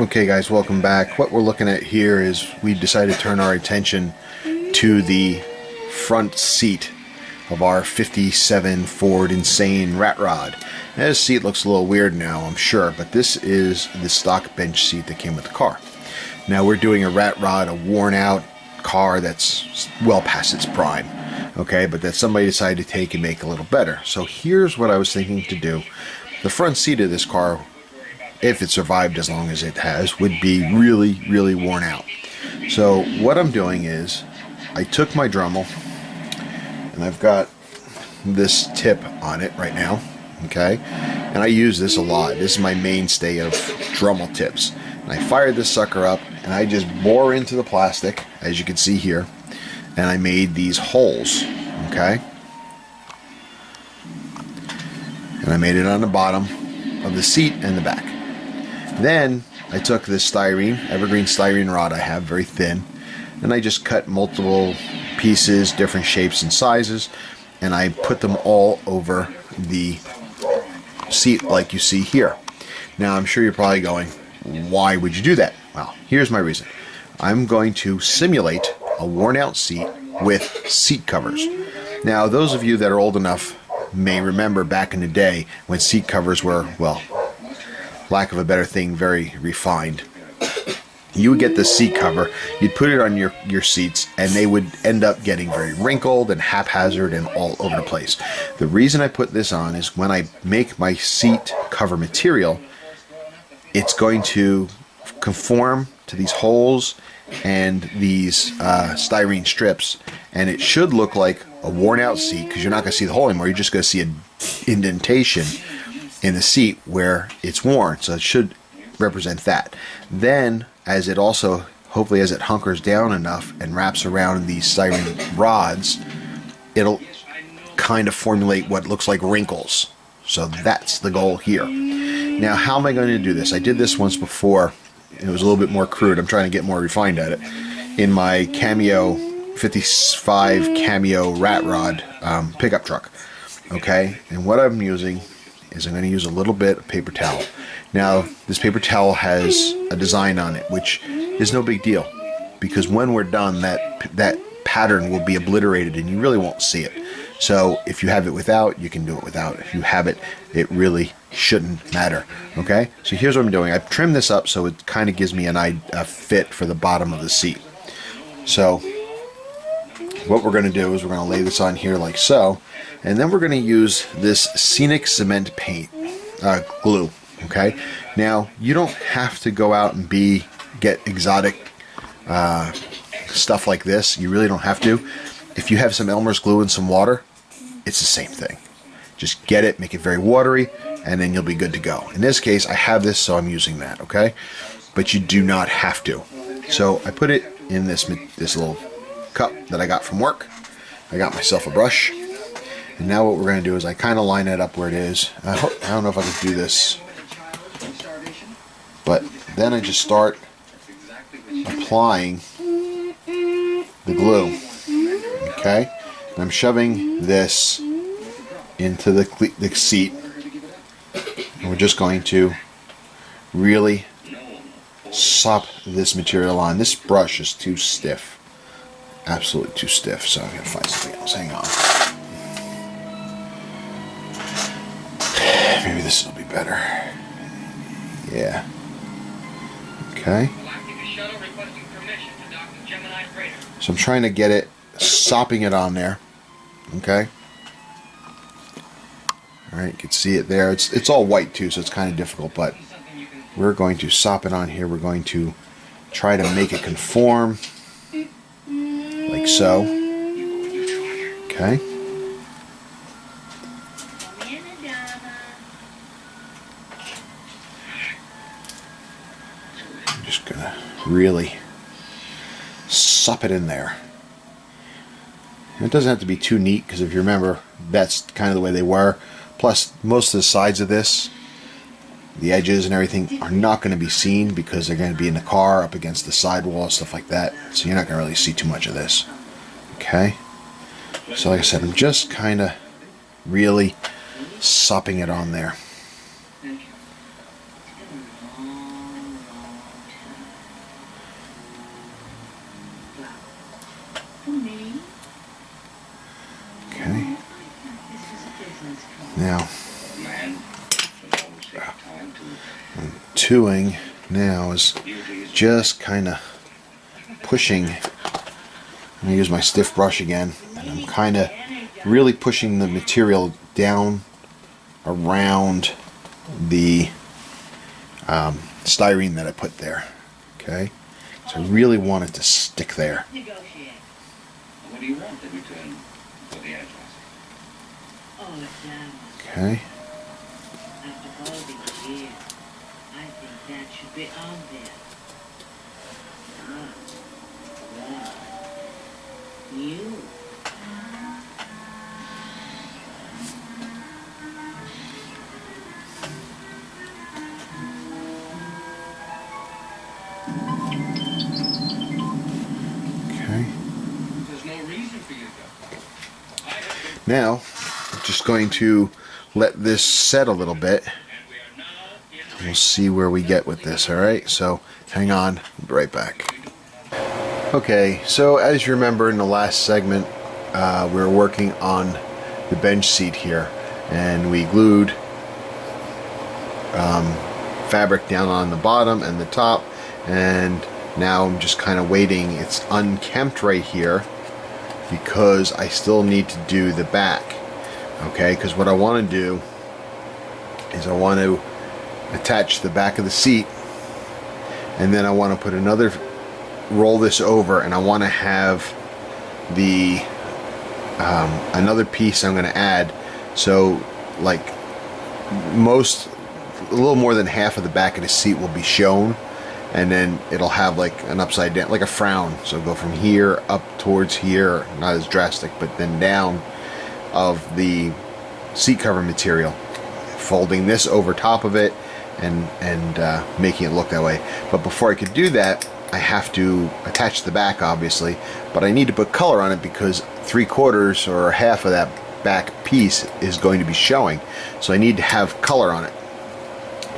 Okay guys, welcome back. What we're looking at here is we decided to turn our attention to the front seat of our 57 Ford Insane Rat Rod. Now, this seat looks a little weird now, I'm sure, but this is the stock bench seat that came with the car. Now we're doing a Rat Rod, a worn out car that's well past its prime, okay, but that somebody decided to take and make a little better. So here's what I was thinking to do. The front seat of this car, if it survived as long as it has, would be really worn out. So what I'm doing is I took my Dremel and I've got this tip on it right now, okay, and I use this a lot. This is my mainstay of Dremel tips. And I fired this sucker up and I just bore into the plastic, as you can see here, and I made these holes, okay, and I made it on the bottom of the seat and the back. Then I took this evergreen styrene rod I have, very thin, and I just cut multiple pieces, different shapes and sizes, and I put them all over the seat like you see here. Now I'm sure you're probably going, why would you do that? Well, here's my reason. I'm going to simulate a worn out seat with seat covers. Now those of you that are old enough may remember back in the day when seat covers were, well, lack of a better thing, very refined. You would get the seat cover, you'd put it on your seats, and they would end up getting very wrinkled and haphazard and all over the place. The reason I put this on is when I make my seat cover material, it's going to conform to these holes and these styrene strips, and it should look like a worn out seat because you're not going to see the hole anymore. You're just going to see an indentation in the seat where it's worn, so it should represent that. Then as it also, hopefully as it hunkers down enough and wraps around these styrene rods, it'll kind of formulate what looks like wrinkles. So that's the goal here. Now how am I going to do this? I did this once before. It was a little bit more crude. I'm trying to get more refined at it. In my Cameo 55 Cameo Rat Rod pickup truck. Okay, and what I'm using is I'm going to use a little bit of paper towel. Now this paper towel has a design on it, which is no big deal, because when we're done, that pattern will be obliterated and you really won't see it. So if you have it without, you can do it without. If you have it, it really shouldn't matter. Okay, so here's what I'm doing. I've trimmed this up so it kind of gives me a fit for the bottom of the seat. So what we're going to do is we're going to lay this on here like so, and then we're going to use this scenic cement paint glue. Okay, now you don't have to go out and get exotic stuff like this. You really don't have to. If you have some Elmer's glue and some water, it's the same thing. Just get it, make it very watery, and then you'll be good to go. In this case, I have this, so I'm using that. Okay, but you do not have to. So I put it in this little cup that I got from work. I got myself a brush, and now what we're going to do is I kind of line it up where it is. I don't know if I can do this, but then I just start applying the glue. Okay, and I'm shoving this into the seat, and we're just going to really sop this material on. This brush is too stiff. Absolutely too stiff, so I'm going to find something else. Hang on. Maybe this will be better. Yeah. Okay. So I'm trying to get it, sopping it on there. Okay. Alright, you can see it there. It's all white too, so it's kind of difficult, but we're going to sop it on here. We're going to try to make it conform. Like so. Okay. I'm just gonna really sop it in there. And it doesn't have to be too neat, because if you remember, that's kind of the way they were. Plus, most of the sides of this, the edges and everything, are not going to be seen because they're going to be in the car, up against the sidewall, stuff like that. So you're not going to really see too much of this. Okay? So like I said, I'm just kind of really sopping it on there. Okay. Now, I'm twoing now is just kind of pushing. I'm going to use my stiff brush again, and I'm kind of really pushing the material down around the styrene that I put there. Okay, so I really want it to stick there. What do you want in return for the address? Okay. After all these years, I think that should be obvious. Well, you. Okay. There's no reason for you to. Now, I'm just going to let this set a little bit. We'll see where we get with this, alright? So, hang on, we'll be right back. Okay, so as you remember in the last segment, we were working on the bench seat here, and we glued fabric down on the bottom and the top, and now I'm just kind of waiting. It's unkempt right here because I still need to do the back. Okay, because what I want to do is I want to attach the back of the seat, and then I want to put roll this over, and I want to have the another piece I'm going to add. So like a little more than half of the back of the seat will be shown, and then it'll have like an upside down, like a frown. So go from here up towards here, not as drastic, but then down of the seat cover material, folding this over top of it and making it look that way. But before I could do that, I have to attach the back, obviously, but I need to put color on it because 3/4 or half of that back piece is going to be showing, so I need to have color on it.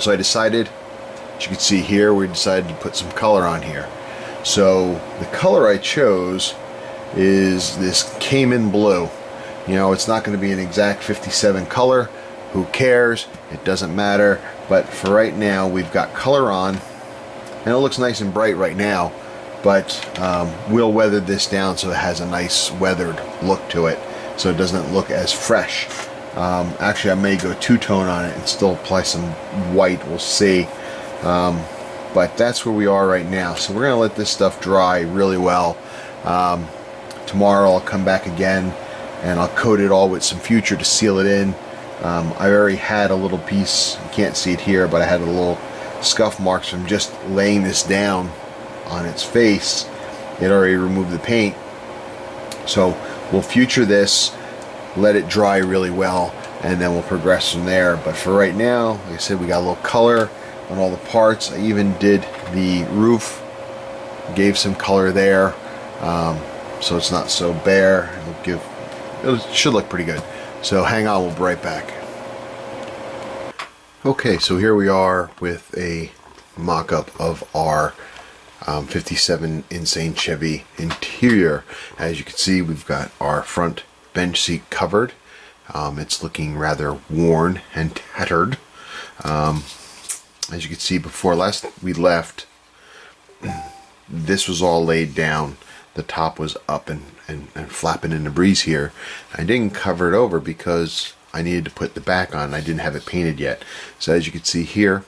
So I decided, as you can see here, we decided to put some color on here. So the color I chose is this Cayman blue. You know, it's not going to be an exact 57 color. Who cares? It doesn't matter. But for right now, we've got color on, and it looks nice and bright right now. But we'll weather this down so it has a nice weathered look to it, so it doesn't look as fresh. Actually, I may go two-tone on it and still apply some white. We'll see. But that's where we are right now. So we're going to let this stuff dry really well. Tomorrow I'll come back again and I'll coat it all with some Future to seal it in. I already had a little piece, you can't see it here, but I had a little scuff marks from just laying this down on its face. It already removed the paint. So we'll Future this, let it dry really well, and then we'll progress from there. But for right now, like I said, we got a little color on all the parts. I even did the roof, gave some color there, so it's not so bare. It should look pretty good. So hang on, we'll be right back. Okay, so here we are with a mock-up of our 57 Insane Chevy interior. As you can see, we've got our front bench seat covered. It's looking rather worn and tattered. As you can see, before last we left, this was all laid down. The top was up and flapping in the breeze here. I didn't cover it over because I needed to put the back on. I didn't have it painted yet. So as you can see here,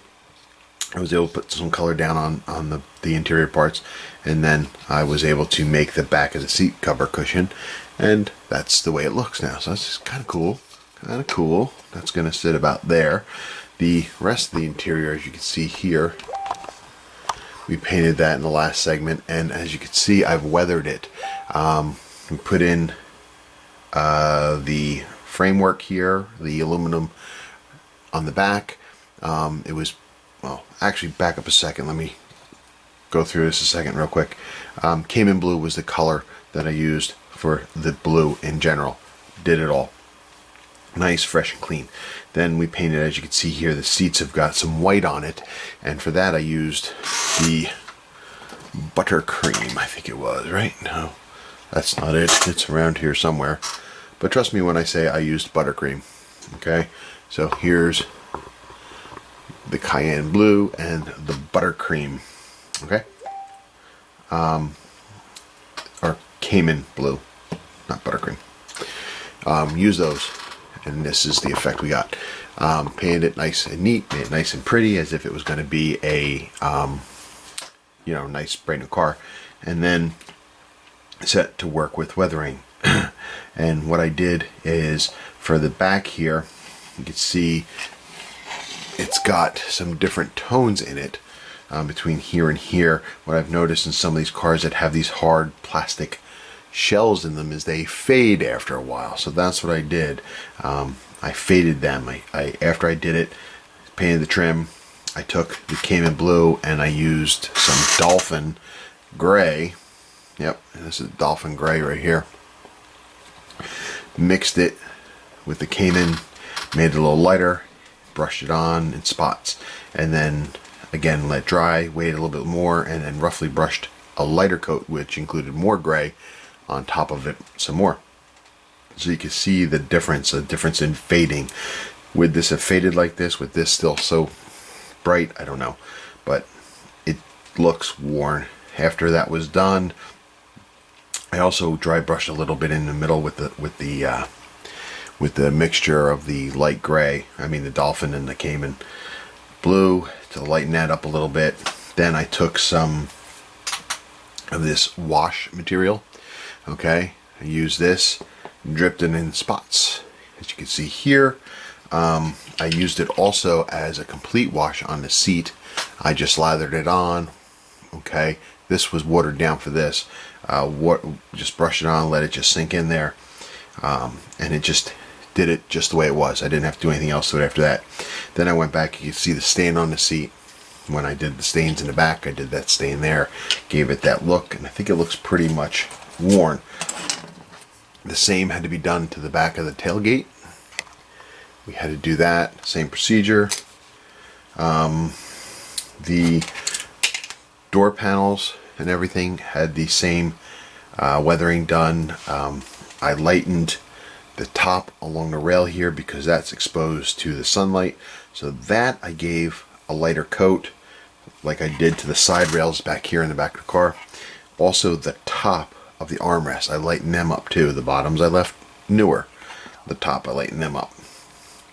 I was able to put some color down on the interior parts, and then I was able to make the back of the seat cover cushion, and that's the way it looks now. So that's just kind of cool. Kind of cool. That's going to sit about there. The rest of the interior, as you can see here, we painted that in the last segment, and as you can see, I've weathered it. We put in the framework here, the aluminum on the back. It was, well, actually back up a second, let me go through this a second real quick. Cayman blue was the color that I used for the blue in general. Did it all. Nice, fresh and clean. Then we painted, as you can see here, the seats have got some white on it, and for that I used the buttercream, I think it was, right? No, That's not it. It's around here somewhere. But trust me when I say I used buttercream. Okay, so here's the cayenne blue and the buttercream. Okay, or Cayman blue, not buttercream. Use those, and this is the effect we got. Painted it nice and neat, made it nice and pretty, as if it was going to be a nice brand new car, and then set to work with weathering. And what I did is, for the back here, you can see it's got some different tones in it between here and here. What I've noticed in some of these cars that have these hard plastic shells in them is they fade after a while. So that's what I did. I faded them. I after I did it, painted the trim, I took the Cayman blue and I used some dolphin gray. Yep, this is dolphin gray right here. Mixed it with the Cayman, made it a little lighter, brushed it on in spots, and then again let dry, waited a little bit more, and then roughly brushed a lighter coat, which included more gray on top of it some more. So you can see the difference in fading. Would this have faded like this? With this still so bright? I don't know, but it looks worn. After that was done, I also dry brushed a little bit in the middle with the mixture of the light gray. I mean the dolphin and the Cayman blue to lighten that up a little bit. Then I took some of this wash material. Okay, I used this, dripped it in spots, as you can see here. I used it also as a complete wash on the seat. I just lathered it on. Okay, this was watered down for this. Just brush it on, let it just sink in there, and it just did it just the way it was. I didn't have to do anything else to it after that. Then I went back. You can see the stain on the seat. When I did the stains in the back, I did that stain there, gave it that look, and I think it looks pretty much worn. The same had to be done to the back of the tailgate. We had to do that, same procedure. The door panels and everything had the same weathering done. I lightened the top along the rail here because that's exposed to the sunlight, so that I gave a lighter coat like I did to the side rails back here in the back of the car. Also the top of the armrest, I lightened them up too. The bottoms I left newer. The top I lightened them up.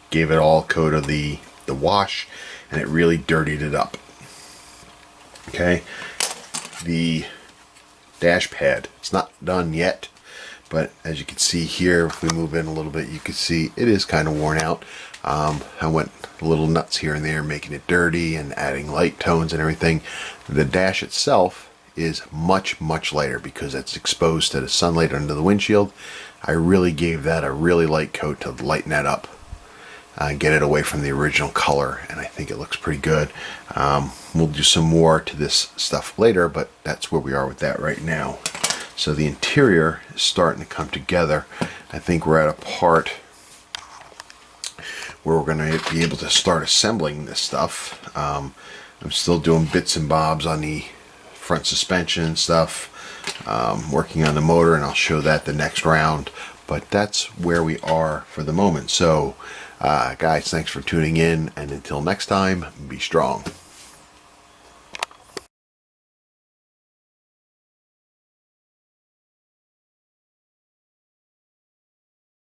Gave it all a coat of the wash, and it really dirtied it up. Okay, the dash pad, it's not done yet, but as you can see here, if we move in a little bit, you can see it is kind of worn out. I went a little nuts here and there, making it dirty and adding light tones and everything. The dash itself is much lighter because it's exposed to the sunlight under the windshield. I really gave that a really light coat to lighten that up, get it away from the original color, and I think it looks pretty good. We'll do some more to this stuff later, but that's where we are with that right now. So the interior is starting to come together. I think we're at a part where we're going to be able to start assembling this stuff. I'm still doing bits and bobs on the front suspension stuff, working on the motor, and I'll show that the next round, but that's where we are for the moment. So guys, thanks for tuning in, and until next time, be strong.